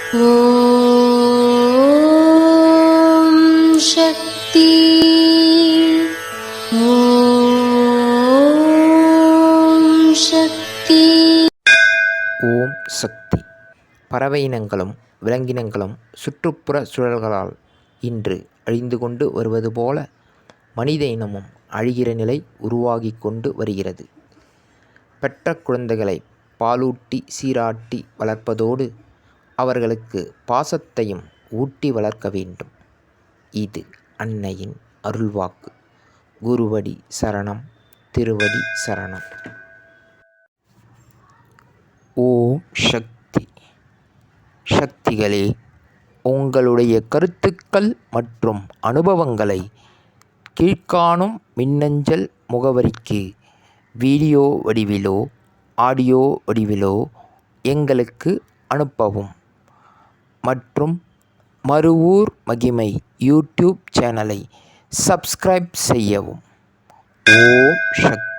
ஓம் சக்தி. ஓம் சக்தி. ஓம் சக்தி. பறவை இனங்களும் விலங்கினங்களும் சுற்றுப்புற சூழல்களால் இன்று அழிந்து கொண்டு வருவது போல மனித இனமும் அழிகிற நிலை உருவாகி கொண்டு வருகிறது. பெற்ற குழந்தைகளை பாலூட்டி சீராட்டி வளர்ப்பதோடு அவர்களுக்கு பாசத்தையும் ஊட்டி வளர்க்க வேண்டும். இது அன்னையின் அருள்வாக்கு. குருவடி சரணம், திருவடி சரணம். ஓம் சக்தி. சக்திகளே, உங்களுடைய கருத்துக்கள் மற்றும் அனுபவங்களை கீழ்காணும் மின்னஞ்சல் முகவரிக்கு வீடியோ வடிவிலோ ஆடியோ வடிவிலோ எங்களுக்கு அனுப்பவும். மற்றும் மறுவூர் மகிமை யூடியூப் சேனலை சப்ஸ்கிரைப் செய்யவும். ஓம் சக்தி.